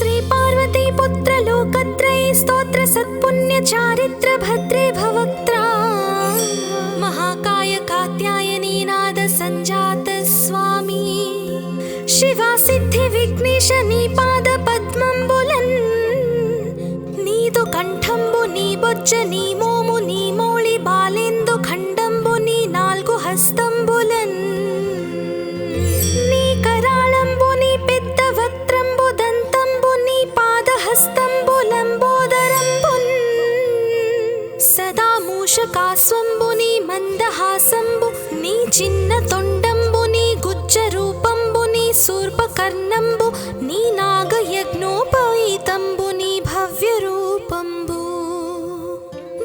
श्री पार्वती पुत्र लोकत्रयी स्तोत्र सत्पुण्य चारित्र भद्रे भवक्त्रा महाकाय कात्यायनी नाद संजात स्वामी शिवा सिद्धि विघ्नेश नी पाद पद्मंबुलन् नीदु कंठंबु नी बొజ్జ నీ మోము నీ మౌళి బాలేందు ఖండంబు నీ నాలుగు హస్తంబులన్ నీ కరాళంబు నీ పెద్ద వక్త్రంబు దంతంబు నీ పాదహస్తంబు లంబోదరంబున్ సదా మూషకాస్వంబు నీ మందహాసంబు నీ చిన్న తొండంబు నీ గుజ్జ రూపంబు నీ శూర్పకర్ణంబు నీ నాగయజ్ఞోపవీతంబు నీ భవ్య రూపంబు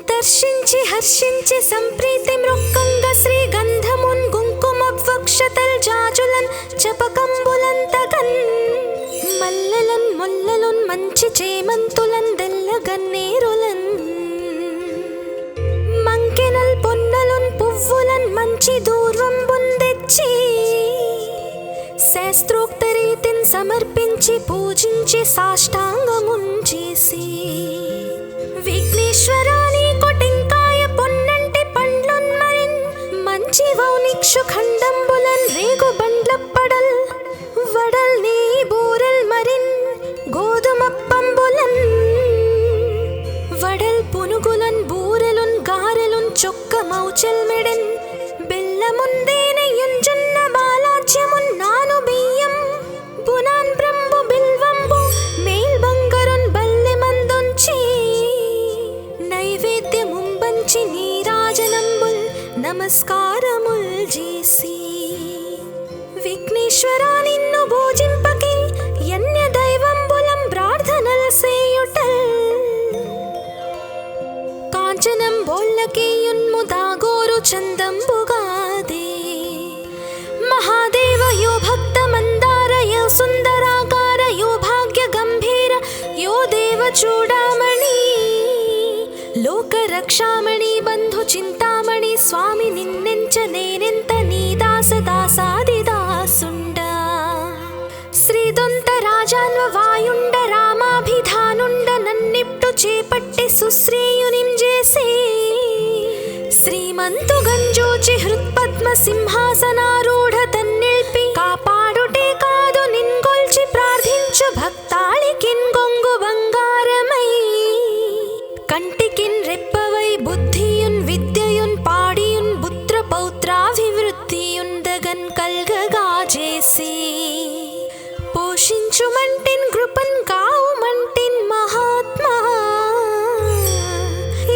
దర్శించి హర్షించి సంప్రీతి మృక్కంగ శ్రీ గంధమున్ కుంకుమవక్షతల్ జాజులన్ చపకంబులంతగన్ మల్లెలన్ ముల్లలున్ మంచి చేమంతులన్ దెల్లగన్నేరులన్ మంకెనల్ పొన్నలున్ పువ్వులన్ మంచి దూర్వంబున్ తెచ్చి శాస్త్రోక్త రీతిన్ సమర్పించి పూజించి సాష్టాంగమున్ చేసి విఘ్నేశ్వరాని కొటింకాయ పొన్నంటి పండ్లున్ మరిన్ మంచి వౌనిక్షు ఖండంబులన్ రేగు బండ్లప్పడల్ వడల్ నీ బూరెల్ మరిన్ గోధుమప్పంబులన్ వడల్ పునుగులన్ బూరెలున్ గారెలున్ చొక్క మౌచెల్ మెడెన్ బెల్లముందేనెయ్యున్ జొన్న బాలాజ్యమున్ నాను బియ్యం బునాన్ బ్రంబు బిల్వంబు మేల్ బంగరున్ బల్లె మందుంచి నైవేద్యముంబంచి నీరాజనంబుల్ నమస్కారముల్ చేసి విఘ్నేశ్వరా నిన్ను భోజింపకి యన్య దైవంబులం ప్రార్థనల్ సేయుటల్ కాంచనం బోళ్ళకేయున్ము దాగోరు చందంబుగాదే మహాదేవ యో భక్త మందార యో సుందరాకార యో భాగ్య గంభీర యో దేవ చూడామణి లోక రక్షామణి బంధు చింతామణి స్వామి నిన్నెంచ నేనెంత నీ దాస దాసాది దాసుండ శ్రీదొంత రాజాన్వ వాయుండ రామాభిధానుండ నన్నిప్టు చేపట్టి సుశ్రేయునిం చేసి శ్రీమంతు గంజోచి హృత్పద్మ సింహాసనారూఢ తన్నిల్పి కాపాడుటే కాదు నిన్గొల్చి ప్రార్థించు భక్తాళికిన్ గొంగు బంగారమై కంటికిన్ రెప్పవై బుద్ధియున్ విద్యయున్ పాడియున్ పుత్ర పౌత్రాభివృద్ధియున్ దగన్ కల్గగా చేసి పోషించుమంటిన్ కృపన్ కావుమంటిన్ మహాత్మా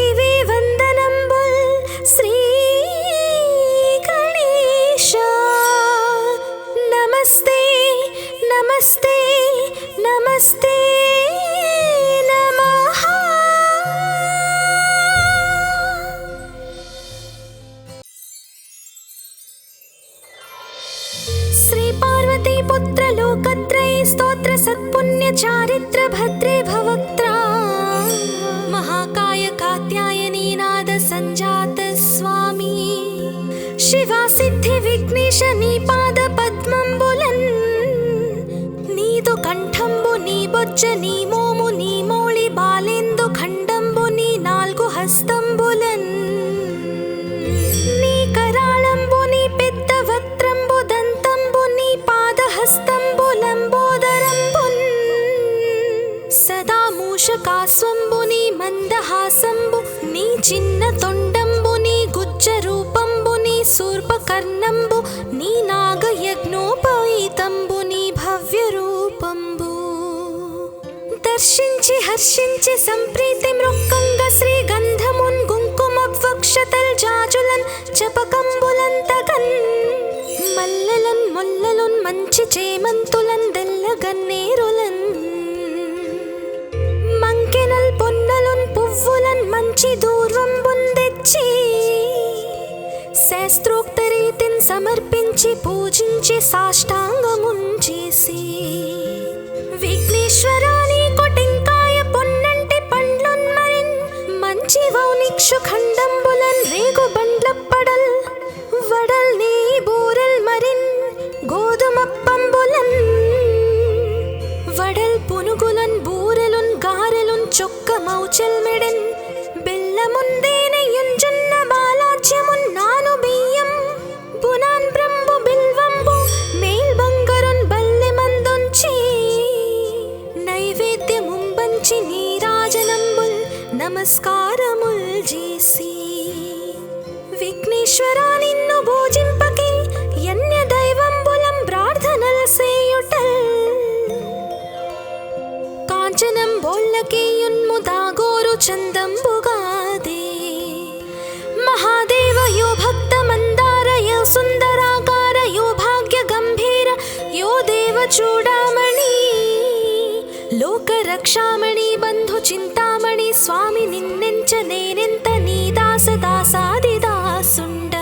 ఇవే వందనంబుల్ శ్రీ గణేశ నమస్తే నమస్తే నమస్తే నమః श्री पार्वती पुत्र लोकत्रयी स्तोत्र सत्पुण्य चारित्र भद्रे भवक्त्रा महाकाय कात्यायनी नाद संजात स्वामी शिवा सिद्धि विघ्नेश नी पाद पद्मंबुलन् नीदु कंठंबु नी बొజ్జ నీ మోము నీ మౌళి బాలేందు ఖండంబు నీ నాలుగు హస్తంబులన్ నీ కరాళంబు నీ పెద్ద వక్త్రంబు దంతంబు నీ పాదహస్తంబు లంబోదరంబున్ సదా మూషకాస్వంబు నీ మందహాసంబు నీ చిన్న తొండంబు నీ గుజ్జ రూపంబు నీ శూర్పకర్ణంబు నీ నాగయజ్ఞోపవీతంబు నీ భవ్య రూపంబు దర్శించి హర్షించి సంప్రీతి మృక్కంగ శ్రీ గంధమున్ కుంకుమవక్షతల్ జాజులన్ చపకంబులంతగన్ మల్లెలన్ ముల్లలున్ మంచి చేమంతులన్ దెల్లగన్నేరులన్ మంకెనల్ పొన్నలున్ పువ్వులన్ మంచి దూర్వంబున్ తెచ్చి శాస్త్రోక్త రీతిన్ సమర్పించి పూజించి సాష్టాంగమున్ చేసి విఘ్నేశ్వరాని కొటింకాయ పొన్నంటి పండ్లున్ మరిన్ మంచి వౌనిక్షు ఖండంబులన్ రేగు బండ్లప్పడల్ వడల్ నీ బూరెల్ మరిన్ గోధుమప్పంబులన్ వడల్ పునుగులన్ మౌచెల్మెడెన్ బెల్లముందేనయుంజున్న బాలాజ్యమున్నాను బియ్యం బునాన్ బ్రంబు బిల్వంబు మేల్ బంగరున్ బల్లె మందుంచి నైవేద్యముంబంచి నీరాజనంబుల్ నమస్కారముల్ చేసి విఘ్నేశ్వరా నిన్ను భోజింపకే యన్య దైవంబులం ప్రార్థనల్ సేయుటల్ కాంచనం బోళ్ళకేయున్ముదాగోరు చందంబుగాదే మహాదేవ యో భక్త మందార యో సుందరాకార యో భాగ్య గంభీర యో దేవ చూడామణి లోక రక్షామణి బంధు చింతామణి స్వామి నిన్నెంచ నేనెంత నీ దాస దాసాది దాసుండ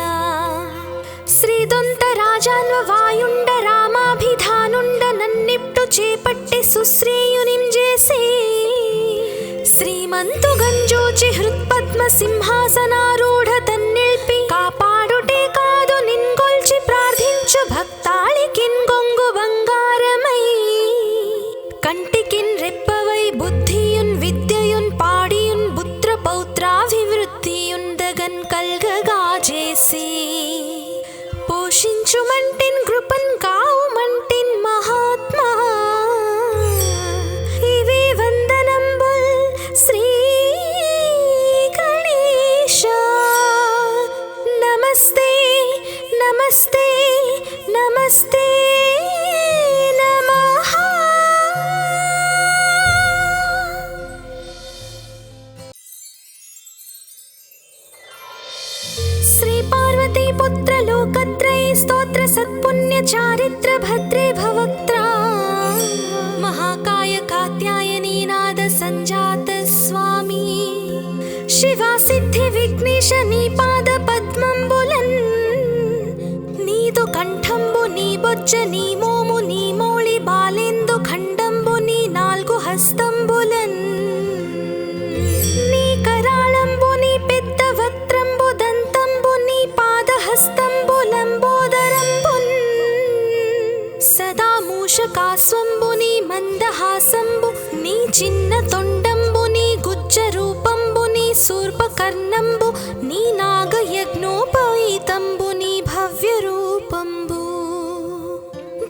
శ్రీదొంత రాజాన్వ వాయుండ రామాభిధానుండ నన్నిప్టు చేపట్టి సుశ్రేయునిం చేసి శ్రీమంతు గంజోచి హృత్పద్మ సింహాసనారూఢ తన్నిల్పి కాపాడుటే కాదు నిన్గొల్చి ప్రార్థించు భక్తాళికిన్ గొంగు బంగారమై కంటికిన్ రెప్పవై బుద్ధియున్ విద్యయున్ పాడియున్ పుత్ర పౌత్రాభివృద్ధియున్ దగన్ కల్గగా చేసి పోషించుమంటిన్ కృపన్ కావుమంటిన్ మహాత్మా ఇవి వందనంబుల్ శ్రీ గణేశ నమస్తే నమస్తే నమస్తే నమః. శ్రీ పార్వతీ పుత్ర లోకత్రయ స్తోత్ర సత్పుణ్య చారిత్ర భద్రే భవక్త్రా మహాకాయ కాత్యాయనీ నాద సంజాత స్వామి శివా సిద్ధి విఘ్నేశ నీ పాద పద్మంబులన్ నీదు కంఠంబు నీ బొజ్జ నీ మోము నీ మౌళి బాలేందు ఖండంబు నీ నాల్గు హస్తంబులన్ నీ కరాళంబు నీ పెద్ద వక్త్రంబు దంతంబు నీ పాదహస్తంబు లంబోదరంబున్ సదా మూషకాస్వంబు నీ మందహాసంబు నీ చిన్న తొండంబు నీ గుజ్జ రూపంబు నీ శూర్పకర్ణంబు నీ నాగయజ్ఞోపవీతంబు నీ భవ్య రూపంబు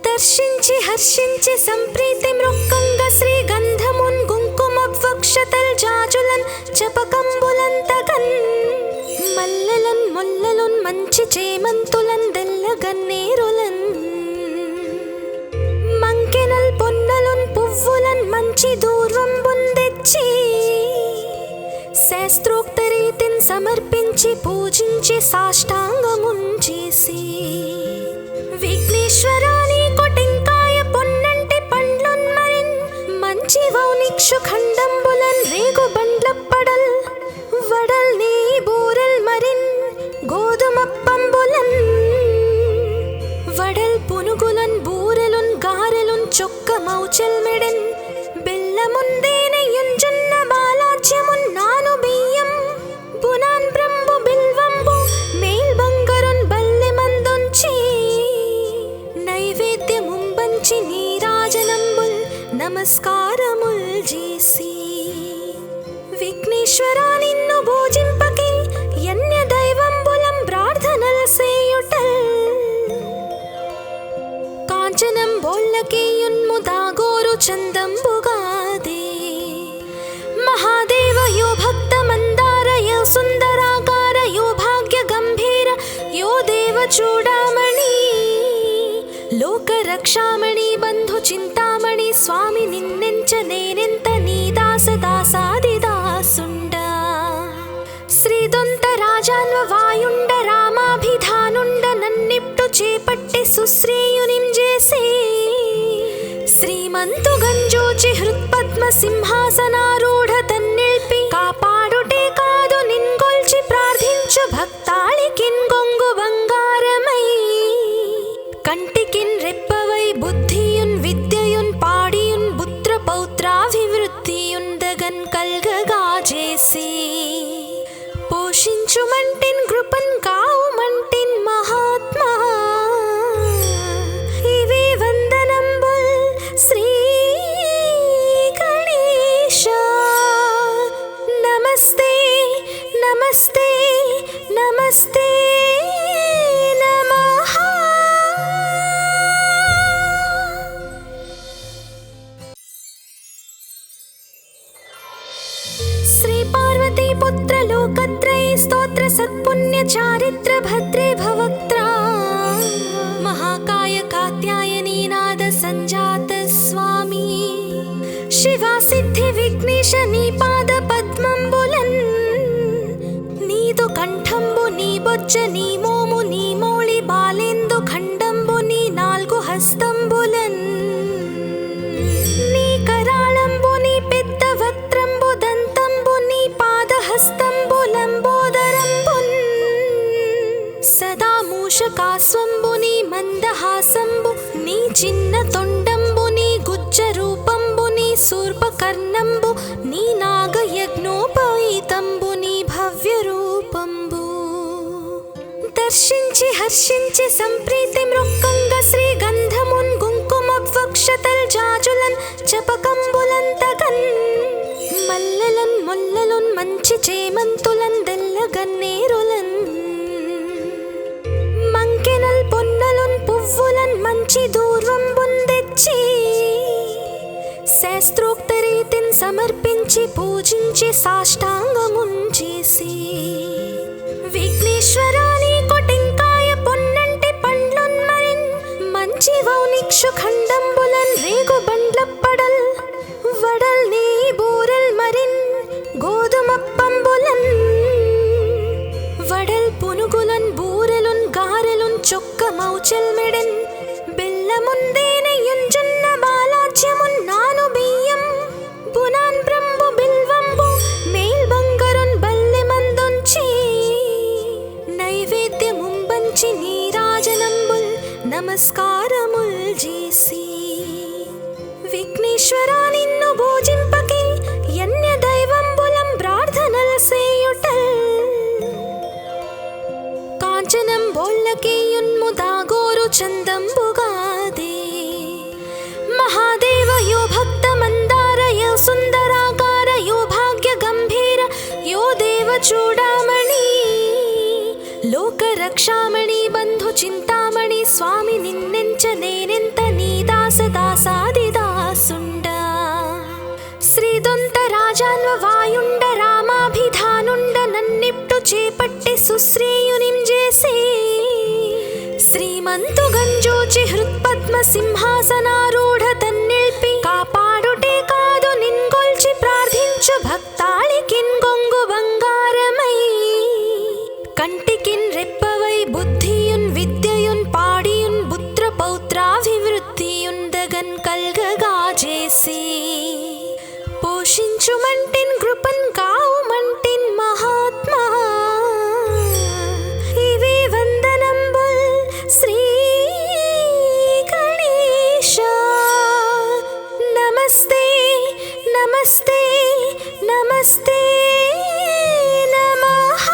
దర్శించి హర్షించి సంప్రీతి మృక్కంగ శ్రీ గంధమున్ కుంకుమవక్షతల్ జాజులన్ చపకంబులంతగన్ మల్లెలన్ ముల్లలున్ మంచి చేమంతులన్ దెల్లగన్నేరులన్ మంకెనల్ పొన్నలున్ పువ్వులన్ మంచి దూర్వంబున్ తెచ్చి శాస్త్రోక్త రీతిన్ సమర్పించి పూజించి సాష్టాంగమున్ చేసి విఘ్నేశ్వరా నీకు టెంకాయ పొన్నంటి పండ్లున్ మరిన్ మంచి వౌనిక్షు ఖండంబులన్ రేగు బండ్లప్పడల్ వడల్ నీ బూరెల్ మరిన్ గోధుమప్పంబులన్ వడల్ పునుగులన్ బూరెలున్ గారెలున్ చొక్క మౌచెల్మెడెన్ బెల్లముందేనయుంజున్న బాలాజ్యమున్నాను బియ్యం బునాన్ బ్రంబు బిల్వంబు మేల్ బంగరున్ బల్లె మందుంచి నైవేద్యముంబంచి నీరాజనంబుల్ నమస్కారముల్ చేసి విఘ్నేశ్వరా నిన్ను భోజింపకే యన్య దైవంబులం ప్రార్థనల్ సేయుటల్ కాంచనం బోళ్ళకేయున్ముదాగోరు చందంబుగాదే మహాదేవ యో భక్త మందార యో సుందరాకార యో భాగ్య గంభీర యో దేవ చూడామణి లోక రక్షామణి బంధు చింతామణి స్వామి నిన్నెంచ నేనెంత నీ దాస దాసాది దాసుండ శ్రీదొంత రాజాన్వ వాయుండ రామాభిధానుండ నన్నిప్టు చేపట్టి సుశ్రేయునిం చేసి శ్రీమంతు గంజోచి హృత్పద్మ సింహాసనారూఢ తన్నిల్పి కాపాడుటే కాదు నిన్గొల్చి ప్రార్థించు భక్తాళికిన్ గొంగు బంగారమై కంటికిన్ రెప్పవై బుద్ధియున్ విద్యయున్ పాడియున్ పుత్ర పౌత్రాభివృద్ధియున్ దగన్ కల్గగా చేసి పోషించుమంటిన్ కృపన్ కావుమంటిన్ మహాత్మా ఇవి వందనంబుల్ శ్రీ గణేశ. पार्वती पुत्र लोकत्रयी स्तोत्र सत्पुण्य चारित्र भद्रे भवक्त्रा महाकाय कात्यायनी नाद संजात स्वामी शिवा सिद्धि विघ्नेश नी पाद पद्मंबुलन नीदु कंठंबु नी बొజ్జ నీ మోము నీ మౌళి బాలేందు ఖండంబు నీ నాలుగు హస్తంబులన్ నీ కరాళంబు నీ పెద్ద వక్త్రంబు దంతంబు నీ పాదహస్తంబులంబోదరంబున్ సదా మూషకాస్వంబు నీ మందహాసంబు నీ చిన్న తొండంబు నీ గుజ్జ రూపంబు నీ శూర్పకర్ణంబు నీ నాగయజ్ఞోపవీతంబు నీ భవ్య రూపంబు దర్శించి హర్షించి సంప్రీతి మృక్కంగ శ్రీగంధమున్ కుంకుమవక్షతల్ జాజులన్ చపకంబులంతగన్ మల్లెలన్ ముల్లలున్ మంచి చేమంతులన్ దెల్లగన్నేరులన్ మంకెనల్ పొన్నలున్ పువ్వులన్ మంచి దూర్వంబున్ తెచ్చి శాస్త్రోక్త రీతిని సమర్పించి పూజించి సాష్టాంగమున్ చేసి విఘ్నేశ్వరాని కొటెంకాయ పొన్నంటి పండ్లున్ మరిన్ మంచి వౌనిక్షు ఖండంబులన్ రేగు బండ్లప్పడల్ వడల్ నీ బూరల్ మరిన్ గోధుమప్పంబులన్ వడల్ పునుగులన్ బూరెలున్ గారెలున్ చొక్క మౌచల్ మెడన్ బెల్లముందేనయున్ జొన్న బాలాజ్యమున్ నాను బియ్యం బునాన్ బ్రంబు బిల్వంబు మేల్ బంగరున్ బల్లె మందుంచి నైవేద్యముంబంచి నీరాజనంబుల్ నమస్కారముల్ చేసి విఘ్నేశ్వరా నిన్ను భోజింపకే యన్య దైవంబులం ప్రార్థనల సేయుటల్ కాంచనం బోల్లకేయున్ముదాగోరు చందంబుగాదే మహాదేవ యో భక్త మందార యో సుందరాకార యో భాగ్య గంభీర యో దేవ చూడామణి లోక రక్షామణి బంధు చింతామణి స్వామి నిన్నెంచ నేనెంత నీ దాస దాసాది దాసుండ శ్రీదొంత రాజాన్వ వాయుండ రామాభిధానుండ నన్నిప్టు చేపట్టి సుశ్రేయునిం చేసి శ్రీమంతు గంజోచి హృత్పద్మ సింహాసనారూఢ తన్నిల్పి కాపాడుటే కాదు నిన్గొల్చి ప్రార్థించు భక్తాళికిన్ గొంగు బంగారమై కంటికిన్ రెప్పవై బుద్ధియున్ విద్యయున్ పాడియున్ పుత్ర పౌత్రాభివృద్ధియున్ దగన్ కల్గగా చేసి పోషించుమంటిన్ కృపన్ కావుమంటిన్ మహాత్మా ఇవి వందనంబుల్ శ్రీ గణేశ నమస్తే నమస్తే నమస్తే నమః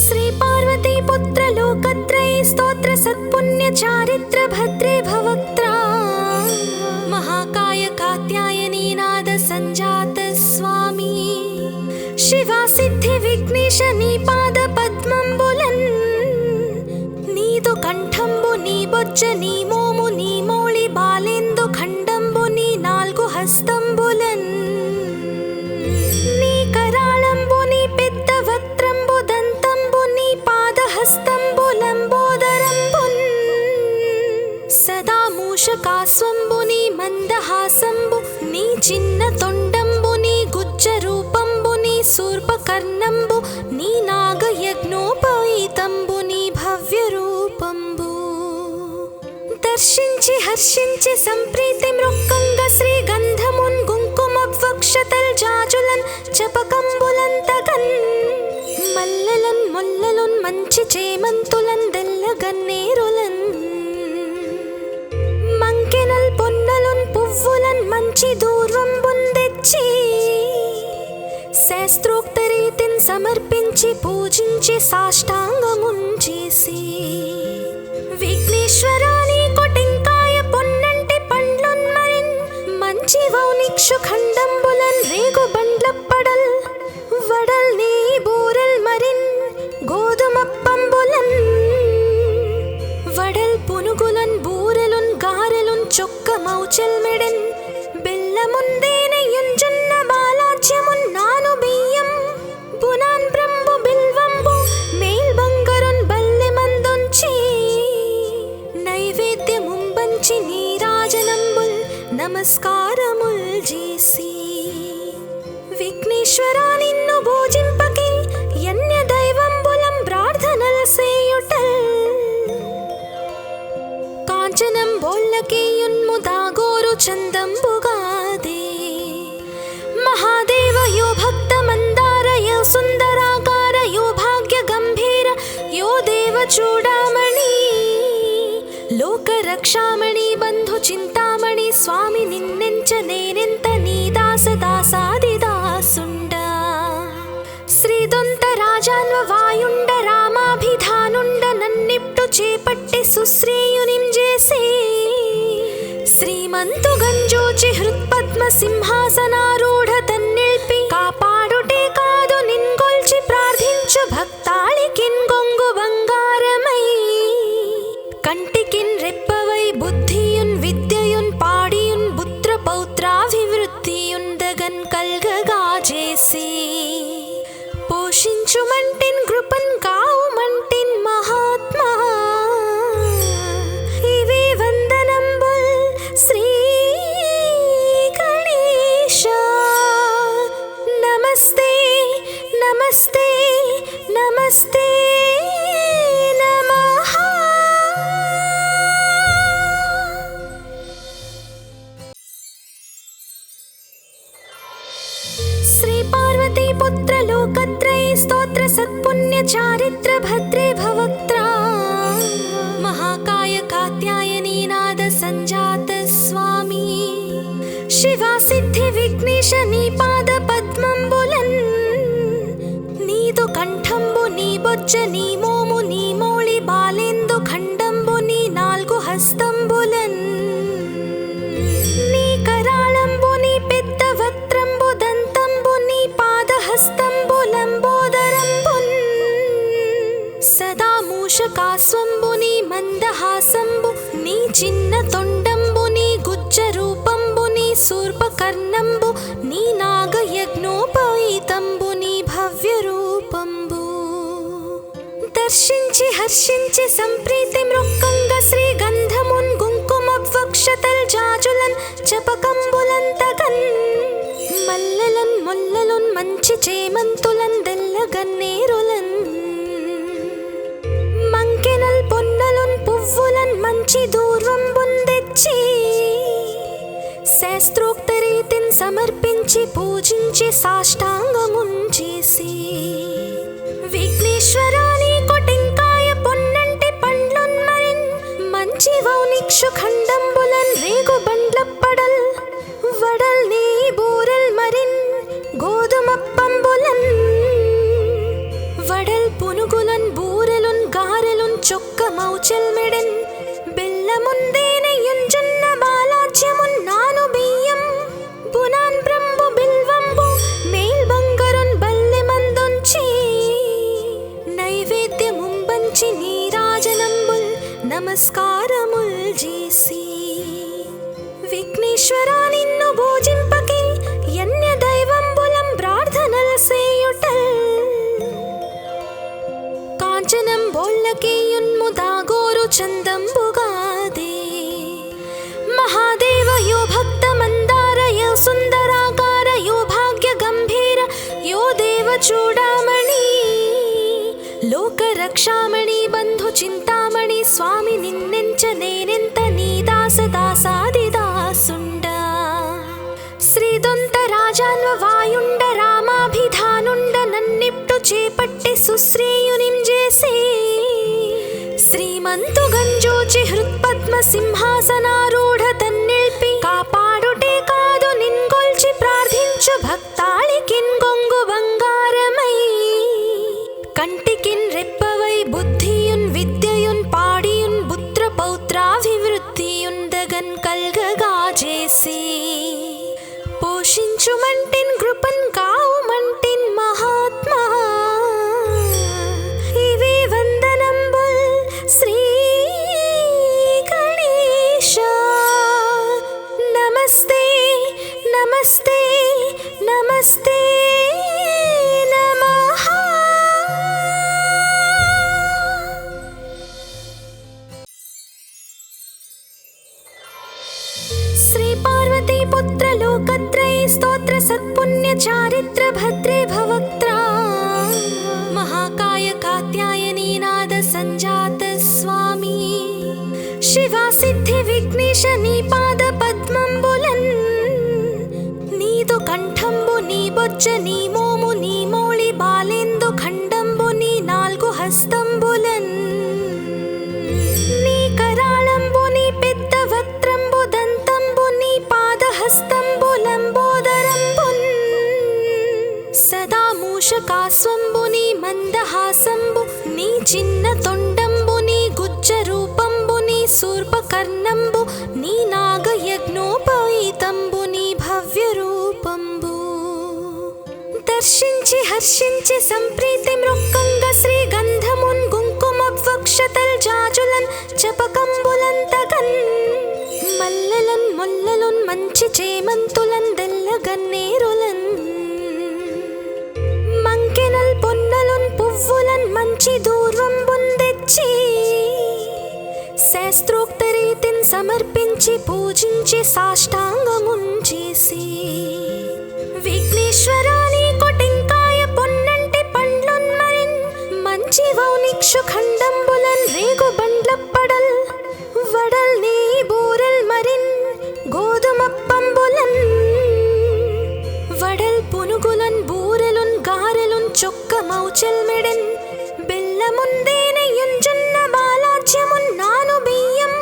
శ్రీ పార్వతీ పుత్ర లోకత్రయీ స్తోత్ర సత్పుణ్య చారిత్ర భద్రే భవక్త్రా महाकाय कात्यायनी नाद संजात स्वामी शिवा सिद्धि विघ्नेश नी पाद पद्मंबुलन नीदु कंठंबु नी बొజ్జ నీ మోము నీ మౌళి బాలేందు ఖండంబు నీ నాలుగు హస్తంబులన్ నీ కరాళంబు నీ పెద్ద వక్త్రంబు దంతంబు నీ పాదహస్తంబులంబోదరంబున్ సదా మూషకాస్వంబు నీ మందహాసంబు నీ చిన్న తొండంబు నీ గుజ్జ రూపంబు నీ శూర్పకర్ణంబు నీ నాగయజ్ఞోపవీతంబు నీ భవ్య రూపంబు దర్శించి హర్షించి సంప్రీతి మృక్కంగ శ్రీగంధమున్ కుంకుమవక్షతల్ జాజులన్ చపకంబులంతగన్ మల్లెలన్ ముల్లలున్ మంచి చేమంతులన్ దెల్లగన్నేరులన్ మంకెనల్ పొన్నలున్ పువ్వులన్ మంచి దూర్వంబున్ తెచ్చి శాస్త్రోక్త రీతిని సమర్పించి పూజించి సాష్టాంగమున్ చేసి విఘ్నేశ్వరాని కొటెంకాయ పొన్నంటి పండ్లున్ మరిన్ మంచి వౌనిక్షు ఖండంబులన్ రేగు బండ్లప్పడల్ వడల్ నీ బూరల్ మరిన్ గోధుమప్పంబులన్ వడల్ పునుగులన్ బూరెలున్ నమస్కారముల్ చేసి విఘ్నేశ్వరా నిన్ను భోజింపకే యన్య దైవంబులం ప్రార్థనల సేయుటల్ కాంచనం బోల్లకేయున్ము దాగోరు చందంబుగాదే మహాదేవ యో భక్త మందార యో సుందరాకార యో భాగ్య గంభీర యో దేవ చూడామణి లోక రక్షామణి బంధు చింతామణి స్వామి నిన్నెంచ నేనెంత నీ దాస దాసాది దాసుండ శ్రీదొంత రాజాన్వ వాయుండ రామాభిధానుండ నన్నిప్టు చేపట్టి సుశ్రేయునిం చేసే శ్రీమంతు గంజోచి హృత్పద్మ సింహాసనారూఢ తన్నిల్పి కాపాడుటే కాదు నిన్గొల్చి ప్రార్థించు భక్తాళికిన్ గొంగు బంగారమై కంటికిన్ రెప్పవై బుద్ధియున్ విద్యయున్ పాడియున్ పుత్ర పౌత్రాభివృద్ధియున్ దగన్ కల్గగా చేసి పోషించుమంటిన్ కృపన్ కావుమంటిన్ మహాత్మా ఇవి వందనంబుల్ శ్రీ గణేశ నమస్తే నమస్తే నమస్తే నమః శ్రీ పార్వతీ పుత్ర లోకత్రయ స్తోత్ర సత్పుణ్య చారిత్ర భద్రే భవక్త్రా మహాకాయ కాత్యాయనీ నాద సంజాత స్వామి శివా సిద్ధి విఘ్నేశ నీ పాద పద్మంబులన్ నీదు కంఠంబు నీ బొజ్జ నీ మోము నీ మౌళి బాలేందు ఖండంబు నీ నాల్గు హస్తంబులన్ నీ కరాళంబు నీ పెద్ద వక్త్రంబు దంతంబు నీ పాదహస్తంబు లంబోదరంబున్ సదా మూషకాస్వంబు నీ మందహాసంబు నీ చిన్న తొండంబు నీ గుజ్జ రూపంబు నీ శూర్పకర్ణంబు నీ నాగయజ్ఞోపవీతంబు నీ భవ్య రూపంబు దర్శించి హర్షించి సంప్రీతి మృక్కంగ శ్రీ గంధమున్ కుంకుమవక్షతల్ జాజులన్ చపకంబులంతగన్ మల్లెలన్ ముల్లలున్ మంచి చేమంతులన్ దెల్లగన్నేరులన్ మంకెనల్ పొన్నలున్ పువ్వులన్ మంచి దూర్వంబున్ తెచ్చి శాస్త్రోక్త రీతిన్ సమర్పించి పూజించి సాష్టాంగమున్ చేసి విఘ్నేశ్వరా నీ కొటెంకాయ పొన్నంటి పండ్లున్ మరిన్ మంచి వౌనిక్షు ఖండంబులన్ రేగు బండ్లప్పడల్ వడల్ నీ బూరెల్ మరిన్ గోధుమప్పంబులన్ వడల్ పునుగులన్ బూరెలున్ గారెలున్ చొక్క మౌచెల్ మెడెన్ బెల్లముందేనెయ్యున్ జొన్న బాలాజ్యమున్ నాను బియ్యం బునాన్ బ్రంబు బిల్వంబు మేల్ బంగరున్ బల్లె మందుంచి నైవేద్యముంబంచి నీరాజనంబుల్ నమస్కారముల్ చేసి విఘ్నేశ్వరా నిన్ను భోజింపకే యన్య దైవంబులం ప్రార్థనల సేయుటల్ కాంచనం బోల్లకేయున్ము దాగోరు చందంబుగాదే మహాదేవ యో భక్త మందార యో సుందరాకార యో భాగ్య గంభీర యో దేవ చూడామణి లోక రక్షామణి బంధు చింతామణి స్వామి నిన్నెంచ నేనెంత నీ దాస దాసాది దాసుండ శ్రీదొంత రాజాన్వ వాయుండ రామాభిధానుండ నన్నిప్టు చేపట్టి సుశ్రేయునిం చేసే శ్రీమంతు గంజోచి హృత్పద్మ సింహాసనారూఢ తన్నిల్పి కాపాడుటే కాదు నిన్గొల్చి ప్రార్థించు భక్తాళికిన్ గొంగు బంగారమై కంటికిన్ రెప్పవై బుద్ధియున్ విద్యయున్ పాడియున్ పుత్ర పౌత్రాభివృద్ధియున్ దగన్ కల్గగా చేసి పోషించుమంటిన్ కృపన్ కావుమంటిన్ మహాత్మా ఇవి వందనంబుల్ శ్రీ గణేశ నమస్తే నమస్తే నమస్తే నమః सत्पुण्य चारित्र भद्रे भवक्त्रा महाकाय कात्यायनी नाद संजात स्वामी शिवा सिद्धि विघ्नेश नी पाद पद्मंबुलन् नीदु कंठंबु नी बొజ్జ నీ మోము నీ మౌళి బాలేందు ఖండంబు నీ నాలుగు హస్తంబులన్ నీ కరాళంబు నీ పెద్ద వక్త్రంబు దంతంబు నీ పాదహస్తంబు లంబోదరంబున్ సదా మూషకాస్వంబు నీ మందహాసంబు నీ చిన్న తొండంబు నీ గుజ్జ రూపంబు నీ శూర్పకర్ణంబు నీ నాగయజ్ఞోపవీతంబు నీ భవ్య రూపంబు దర్శించి హర్షించి సంప్రీతి మృక్కంగ శ్రీగంధమున్ కుంకుమవక్షతల్ జాజులన్ చపకంబులంతగన్ మల్లెలన్ ముల్లలున్ మంచి చేమంతులన్ దెల్లగన్నేరులన్ మంకెనల్ పొన్నలున్ పువ్వులన్ మంచి దూర్వంబున్ తెచ్చి శాస్త్రోక్త రీతిన్ సమర్పించి పూజించి సాష్టాంగమున్ చేసి విఘ్నేశ్వరాని కొటెంకాయ పొన్నంటి పండ్లున్ మరిన్ మంచి వౌనిక్షు ఖండంబులన్ రేగు బండ్లప్పడల్ వడల్ నీ బూరెల్ మరిన్ గోధుమప్పంబులన్ వడల్ పునుగులన్ బూరెలున్ గారెలున్ చొక్క మౌచెల్ మెడెన్ బెల్లముందేనెయ్యున్ జొన్న బాలాజ్యమున్ నాను బియ్యం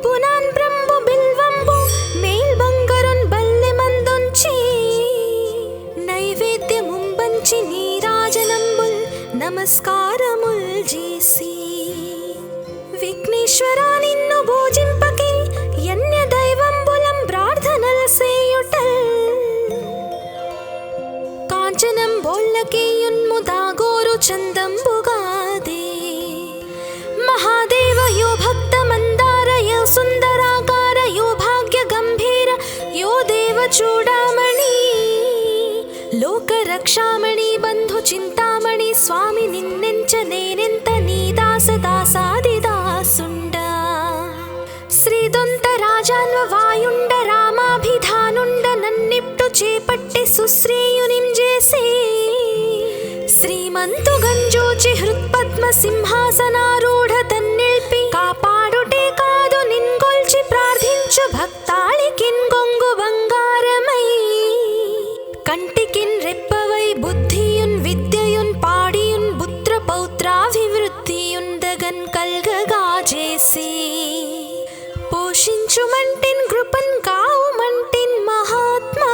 బునాన్ బ్రంబు బిల్వంబు మేల్ బంగరున్ బల్లె మందుంచి నైవేద్యముంబంచి నీరాజనంబుల్ నమస్కారముల్ చేసి విఘ్నేశ్వరా నిన్ను భోజింపకే యన్య దైవంబులం ప్రార్థనల్ సేయుటల్ కాంచనం బోళ్ళకేయున్ముదాగోరు చందంబుగాదే మహాదేవ యో భక్త మందార యో సుందరాకార యో భాగ్య గంభీర యో దేవ చూడామణి లోక రక్షామణి బంధు చింతామణి స్వామి నిన్నెంచ నేనెంత నీ దాస దాసాది దాసుండ శ్రీదొంత రాజాన్వ వాయుండ రామాభిధానుండ నన్నిప్టు చేపట్టి సుశ్రేయునిం చేసి శ్రీమంతు గంజోచి హృత్పద్మ సింహాసనారూఢ తన్నిల్పి కాపాడుటే కాదు నిన్గొల్చి ప్రార్థించు భక్తాళికిన్ గొంగు బంగారమై కంటికిన్ రెప్పవై బుద్ధియున్ విద్యయున్ పాడియున్ పుత్ర పౌత్రాభివృద్ధియున్ దగన్ కల్గగా చేసి పోషించుమంటిన్ కృపన్ కావుమంటిన్ మహాత్మా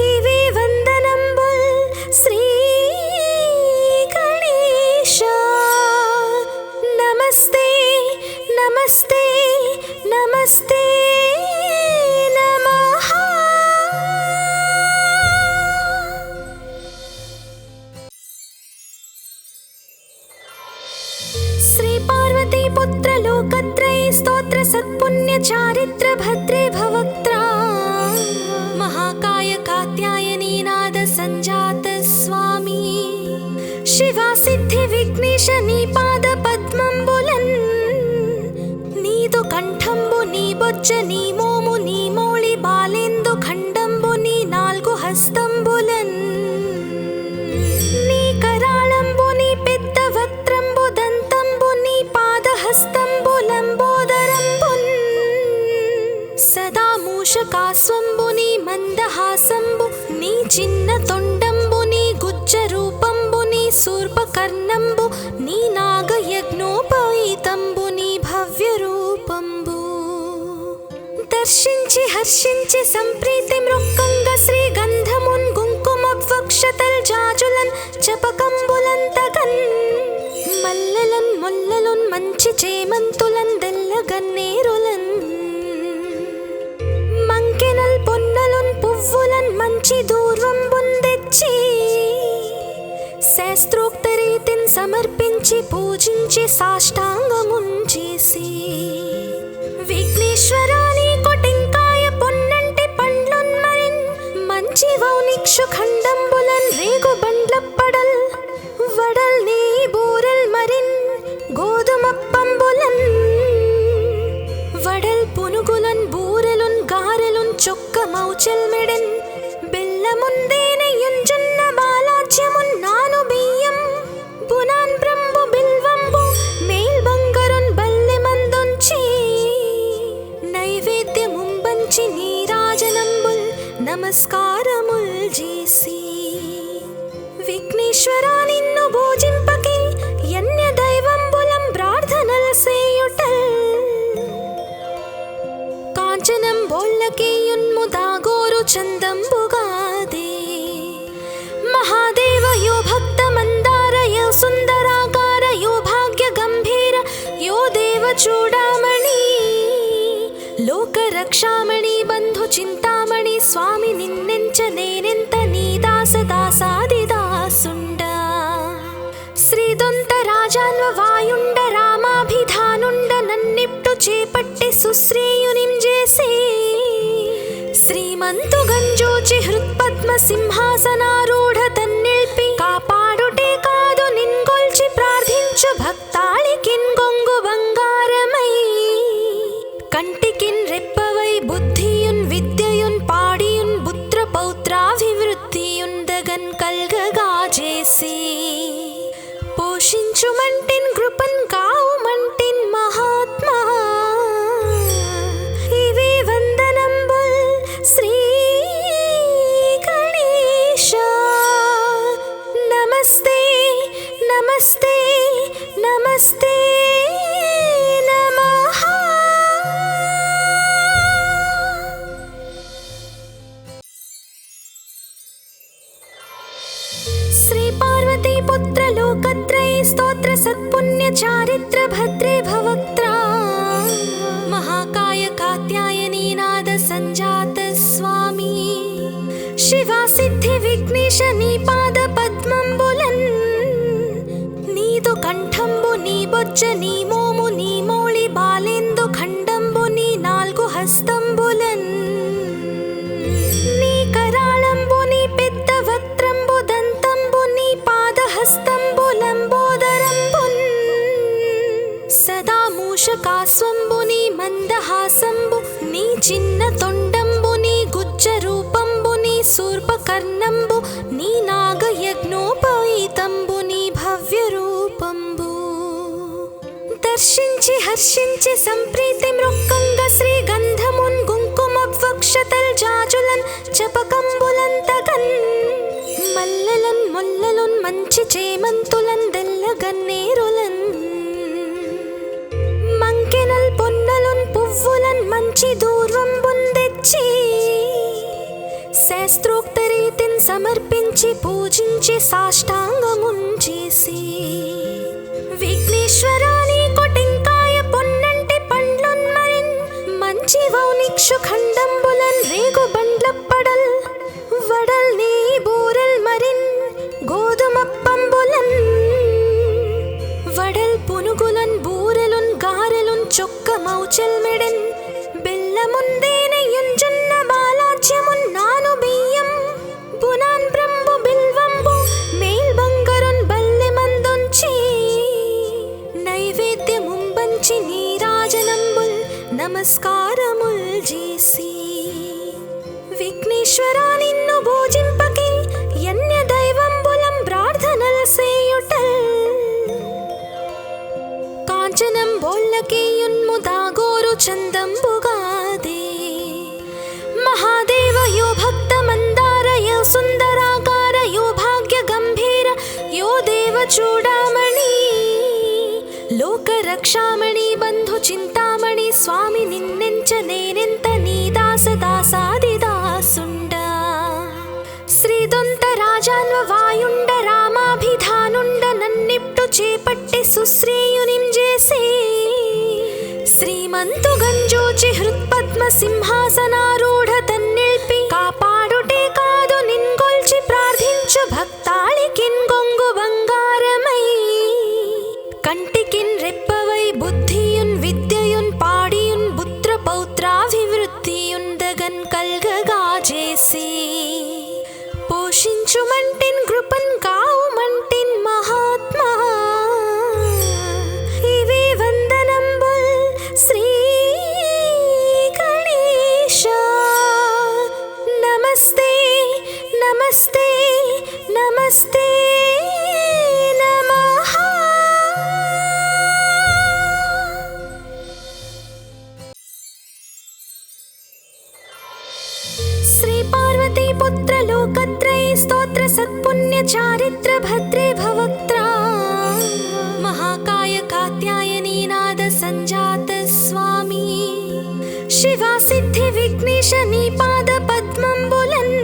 ఇవి వందనంబుల్ శ్రీ గణేశ నమస్తే నమస్తే నమస్తే నమః శ్రీ పార్వతీ పుత్ర లోకత్రయ స్తోత్ర సత్పుణ్య చారిత్ర భద్రే భవక్త్రా महाकाय कात्यायनी नाद संजात स्वामी शिवा सिद्धि विघ्नेश नी पाद पद्मंबुलन् नीदु कंठंबु नी बొజ్జ నీ మోము నీ మౌళి బాలేందు ఖండంబు నీ నాలుగు హస్తంబులన్ నీ కరాళంబు నీ పెద్ద వక్త్రంబు దంతంబు నీ పాదహస్తంబు లంబోదరంబున్ సదా మూషకాస్వంబు నీ మందహాసంబు నీ చిన్న తొండంబు నీ గుజ్జ రూపంబు నీ శూర్పకర్ణంబు నీ నాగయజ్ఞోపవీతంబు నీ భవ్య రూపంబు దర్శించి హర్షించి సంప్రీతి మృక్కంగ శ్రీగంధమున్ కుంకుమవక్షతల్ జాజులన్ చపకంబులంతగన్ మల్లెలన్ ముల్లలున్ మంచి చేమంతులన్ దెల్లగన్నేరులన్ మంకెనల్ పొన్నలున్ పువ్వులన్ మంచి దూర్వంబున్ తెచ్చి శాస్త్రోక్త రీతిన్ సమర్పించి పూజించి సాష్టాంగమున్ చేసి విఘ్నేశ్వరాని కొటెంకాయ పొన్నంటి పండ్లున్ మరిన్ మంచి వౌనిక్షు ఖండంబులన్ రేగు బండ్లప్పడల్ వడల్ నీ బూరెల్ మరిన్ గోధుమప్పంబులన్ వడల్ పునుగులన్ బూరెలున్ గారెలున్ చొక్క మౌచెల్ మెడెన్ నమస్కారముల్ చేసి విఘ్నేశ్వరా నిన్ను భోజింపకే యన్య దైవంబులం ప్రార్థనల్ సేయుటల్ కాంచనం బోల్లకే యున్ముదాగోరు చందంబుగాదే మహాదేవ యో భక్త మందార యో సుందరాకార యో భాగ్య గంభీర యో దేవ చూడామణి లోక రక్షామణి బంధు చింతామణి స్వామి నిన్నెంచ నేనెంత నీ దాస దాసాది దాసుండ శ్రీదొంత రాజాన్వ వాయుండ రామాభిధానుండ నన్నిప్టు చేపట్టి సుశ్రేయునిం చేసే శ్రీమంతు గంజోచి హృత్పద్మ సింహాసనారూఢ తన్నిల్పి కాపాడుటే కాదు నిన్గొల్చి ప్రార్థించు భక్తాళికిన్ గొంగు బంగారమై కంటికిన్ రెప్పవై బుద్ధియున్ విద్యయున్ పాడియున్ పుత్ర పౌత్రాభివృద్ధియున్ దగన్ కల్గగా చేసి పోషించుమంటిన్ కృపన్ కావుమంటిన్ మహాత్మా ఇవే వందనంబుల్ శ్రీ గణేశ నమస్తే నమస్తే నమస్తే నమః శ్రీ పార్వతీ పుత్ర లోకత్రయ స్తోత్ర సత్పుణ్య చారిత్ర భద్రే భవక్త్ర మహాకాయ కాత్యాయనీ నాద సంజాత స్వామి శివా సిద్ధి విఘ్నేశ నీ పాద పద్మంబులన్ నీదు కంఠంబు నీ బొజ్జ నీ మోము నీ మౌళి బాలేందు ఖండంబు నీ నాలుగు హస్తంబులన్ నీ కరాళంబు నీ పెద్ద వక్త్రంబు దంతంబు నీ పాదహస్తంబు లంబోదరంబున్ సదా మూషకాస్వంబు నీ మందహాసంబు నీ చిన్న తొండంబు నీ గుజ్జ రూపంబు నీ శూర్పకర్ణంబు నీ నాగయజ్ఞోపవీతంబు నీ భవ్య రూపంబు దర్శించి హర్షించి సంప్రీతి మృక్కంగ శ్రీ గంధమున్ కుంకుమ వక్షతల్ జాజులన్ చపకంబులన్ తగన్ మల్లెలన్ ముల్లలున్ మంచి చేమంతులన్ దెల్లగన్నేరులన్ మంకెనల్ పొన్నలున్ పువ్వులన్ మంచి దూర్వంబున్ తెచ్చి శాస్త్రోక్త రీతిన్ సమర్పించి పూజించి సాష్టాంగమున్ చేసి విఘ్నేశ్వరా నీకు టెంకాయ పొన్నంటి పండ్లున్ మరిన్ మంచి వౌనిక్షు ఖండంబులన్ రేగు బండ్లప్పడల్ వడల్ నీ బూరల్ మరిన్ గోధుమప్పంబులన్ వడల్ పునుగులన్ బూరెలున్ గారెలున్ చొక్క మౌచల్ మెడన్ బెల్లముందేనయున్ జొన్న బాలాజ్యమున్ నాను బియ్యం బునాన్ బ్రంబు బిల్వంబు మేల్ బంగరున్ బల్లె మందుంచి నైవేద్యముంబంచి నీరాజనంబుల్ నమస్కారముల్ చేసి విఘ్నేశ్వరా నిన్ను భోజింపకే యన్య దైవంబులం ప్రార్థనల్ సేయుటల్ కాంచనం బోల్లకే యున్ముదాగోరు చందంబుగాదే మహాదేవ యో భక్త మందార యో సుందరాకార యో భాగ్య గంభీర యో దేవ చూడామణి లోక రక్షామణి బంధు చింతామణి స్వామి నిన్నెంచ నేనెంత నీ దాస దాసాది దాసుండ శ్రీదొంత రాజాన్వ వాయుండ రామాభిధానుండ నన్నిప్టు చేపట్టి సుశ్రేయునిం చేసే శ్రీమంతు గంజోచి హృత్పద్మ సింహాసనారూఢ తన్నిల్పి కాపాడుటే కాదు నిన్గొల్చి ప్రార్థించు భక్తాళికిన్ గొంగు బంగారమై కంటికిన్ రెప్పవై బుద్ధియున్ విద్యయున్ పాడియున్ పుత్ర పౌత్రాభివృద్ధియున్ దగన్ కల్గగా చేసి పోషించుమంటిన్ కృపన్ కావుమంటిన్ మహాత్మా ఇవే వందనంబుల్ శ్రీ గణేశ స్తోత్ర సత్పుణ్య చారిత్ర భద్రే భవక్త్రా మహాకాయ కాత్యాయనీ నాద సంజాత స్వామి శివా సిద్ధి విఘ్నేశ నీ పాద పద్మంబులన్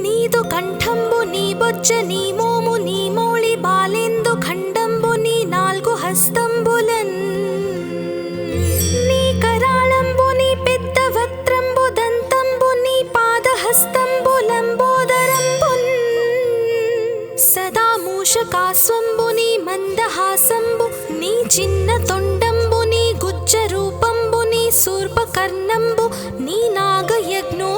నీదు కంఠంబు నీ బొజ్జ నీ మోము నీ మౌళి బాలేందు ఖండంబు నీ నాలుగు హస్తంబులన్ నీ కరాళంబు నీ పెద్ద వక్త్రంబు దంతంబు నీ పాదహస్తంబు లంబోదరంబున్ సదా మూషకాస్వంబు నీ మందహాసంబు నీ చిన్న తొండంబు నీ గుజ్జ రూపంబు నీ శూర్పకర్ణంబు నీ నాగయజ్ఞోపవీతంబు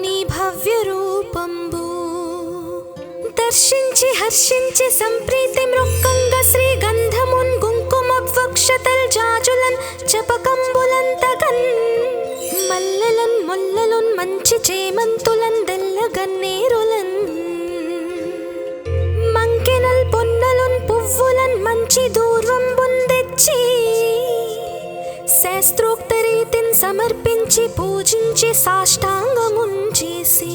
నీ భవ్య రూపంబు దర్శించి హర్షించి సంప్రీతి మృక్కంగ శ్రీగంధమున్ కుంకుమవక్షతల్ జాజులన్ చపకంబులంతగన్ మల్లెలన్ ముల్లలున్ మంచి చేమంతులన్ దెల్లగన్నేరులన్ మంకెనల్ పొన్నలున్ పువ్వులన్ మంచి దూర్వంబున్ తెచ్చి శాస్త్రోక్త రీతిన్ సమర్పించి పూజించి సాష్టాంగమున్ చేసి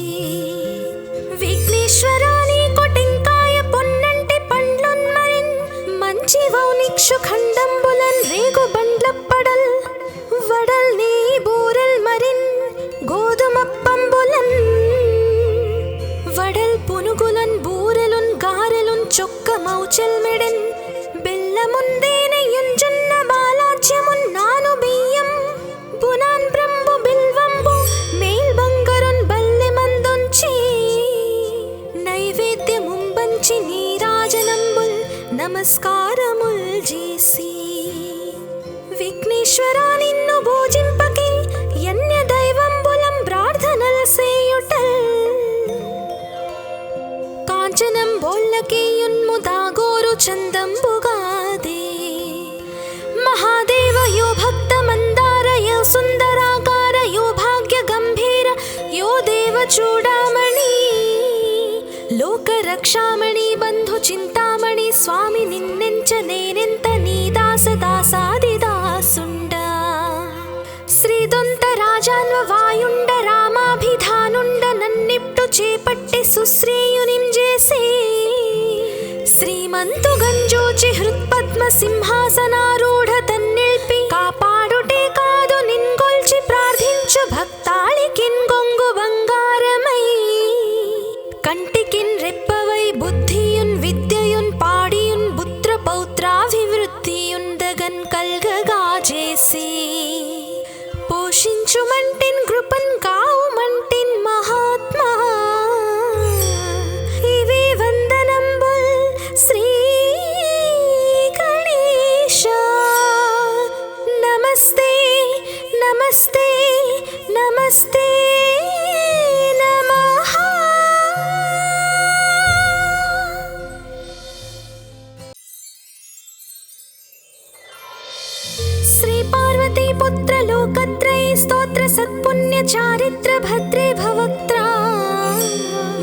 విఘ్నేశ్వరాని కొటెంకాయ పొన్నంటి పండ్లున్ మరిన్ మంచి వౌనిక్షు ఖండంబులన్ రేగు బండ్లప్పడల్ వడల్ నీ బూరల్ మరిన్ గోధుమప్పంబులన్ వడల్ పునుగులన్ బూరెలున్ గారెలున్ చొక్క మౌచల్ మెడన్ బెల్లముందేనెయ్యున్ జొన్న బాలాజ్యమున్ నాను బియ్యం బునాన్ బ్రంబు బిల్వంబు మేల్ బంగరున్ బల్లె మందొంచి నైవేద్యముంబంచి నీరాజనంబుల్ నమస్కారముల్ చేసి విఘ్నేశ్వరా నిన్ను భోజింపకి యన్య దైవంబులం ప్రార్థనల్ సేయుటల్ కాంచనం బోళ్ళకేయున్ము దాగోరు చందంబుగాదే మహాదేవ యో భక్త మందార యో సుందరాకార యో భాగ్య గంభీర యో దేవ చూడామణి లోక రక్షామణి బంధు చింతామణి స్వామి నిన్నెంచ నేనెంత నీ దాస దాసాదిదాసుండ శ్రీదొంత రాజాన్వ వాయుండ రామాభిధానుండ నన్నిప్టు చేపట్టి సుశ్రేయునిం చేసే శ్రీమంతు గంజోచి హృత్పద్మ సింహాసనారూఢ తన్నిల్పి కాపాడుటే కాదు నిన్గొల్చి ప్రార్థించు భక్తాళికిన్ గొంగు బంగారమై కంటికిన్ రెప్పవై బుద్ధియున్ విద్యయున్ పాడియున్ పుత్ర పౌత్రాభివృద్ధియున్ దగన్ కల్గగా చేసి పోషించుమంటిన్ కృపన్ కావుమంటిన్ మహాత్మా ఇవి వందనంబుల్ శ్రీ గణేశ నమస్తే నమస్తే నమస్తే నమః శ్రీ పార్వతీ పుత్ర లోకత్రయ స్తోత్ర సత్పుణ్య చారిత్ర భద్రే భవక్త్రా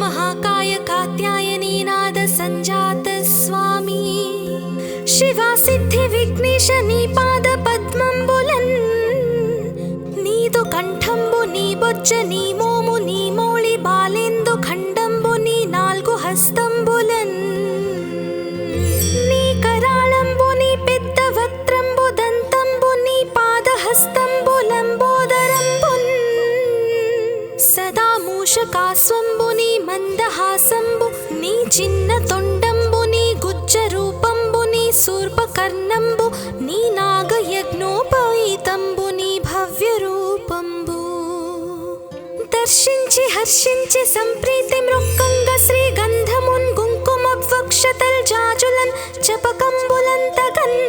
మహాకాయ కాత్యాయనీ నాద సంజాత స్వామి శివా సిద్ధి విఘ్నేశ నీ పాద పద్మంబులన్ నీదు కంఠంబు నీ బొజ్జ నీ మోము నీ మౌళి బాలేందు ఖండంబు నీ నాలుగు హస్తంబులన్ నీ కరాళంబు నీ పెద్ద వక్త్రంబు దంతంబు నీ పాదహస్తంబు లంబోదరంబున్ సదా మూషకాస్వంబు నీ మందహాసంబు నీ చిన్న తొండంబు నీ గుజ్జ రూపంబు నీ శూర్పకర్ణంబు నీ నాగయజ్ఞోపవీతంబు నీ భవ్య రూపంబు దర్శించి హర్షించి సంప్రీతి మృక్కంగ శ్రీగంధమున్ కుంకుమవక్షతల్ జాజులన్ చపకంబులంతగన్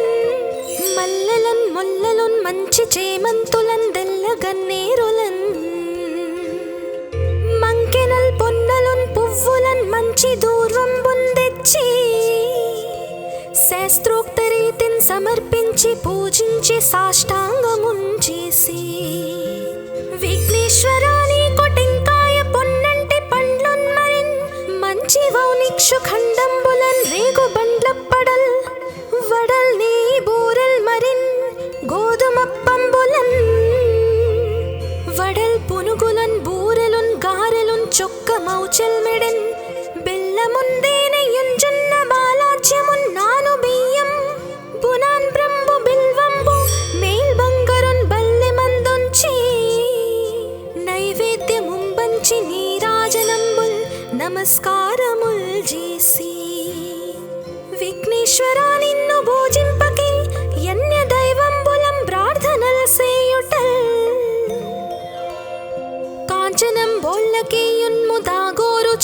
మల్లెలన్ ముల్లలున్ మంచి చేమంతులన్ దెల్లగన్నేరులన్ మంకెనల్ పొన్నలున్ పువ్వులన్ మంచి దూర్వంబున్ తెచ్చి శాస్త్రోక్త రీతిన్ సమర్పించి పూజించి సాష్టాంగమున్ చేసి విఘ్నేశ్వరాని కొటెంకాయ పొన్నంటి పండ్లున్ మరిన్ మంచి వౌనిక్షు ఖండంబులన్ రేగు బండ్లప్పడల్ వడల్ నీ బూరల్ మరిన్ గోధుమప్పంబులన్ వడల్ పునుగులన్ బూరెలున్ గారెలున్ చొక్క మౌ చెల్మెడెన్ బెల్లముందేనయుంజున్న బాలాజ్యమున్ నాను బియ్యం బునాన్ బ్రంబు బిల్వంబు మేల్ బంగరున్ బల్లె మందుంచి నైవేద్యముంబంచి నీరాజనంబుల్ నమస్కారముల్ చేసి విఘ్నేశ్వరా నిన్ను భోజింపకే యన్య దైవంబులం ప్రార్థనల్ సేయుటల్ కాంచనం బోల్లకేయున్ముదాగోరు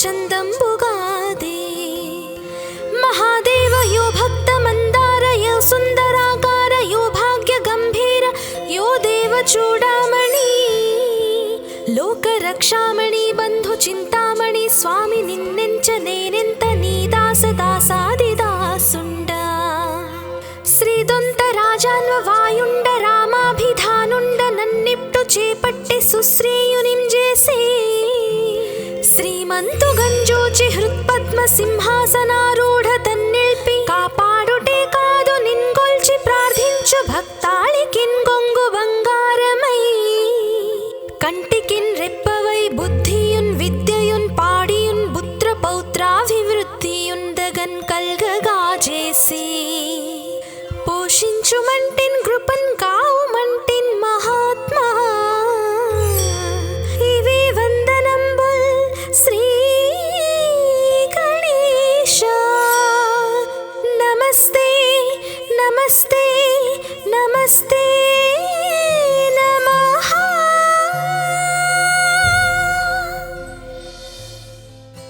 చందంబుగాదే మహాదేవ యో భక్త మందార యో సుందరాకార యో భాగ్య గంభీర యో దేవ చూడామణి లోక రక్షామణి బంధు చింతామణి స్వామి నిన్నెంచ నేనెంత నీ దాస దాసాదిదాసుండ శ్రీదొంత రాజాన్వ వాయుండ రామాభిధానుండ నన్నిప్టు చేపట్టి సుశ్రేయునిం చేసే శ్రీమంతు గంజోచి హృత్పద్మ సింహాసనారూఢ తన్నిల్పి కాపాడుటే కాదు నిన్గొల్చి ప్రార్థించు భక్తాళికిన్ గొంగు బంగారమై కంటికిన్ రెప్పవై బుద్ధియున్ విద్యయున్ పాడియున్ పుత్ర పౌత్రాభివృద్ధియున్ దగన్ కల్గగా చేసి పోషించుమంటిన్ కృపన్ కావుమంటిన్ మహాత్మా ఇవే వందనంబుల్ శ్రీ గణేశ నమస్తే నమస్తే నమస్తే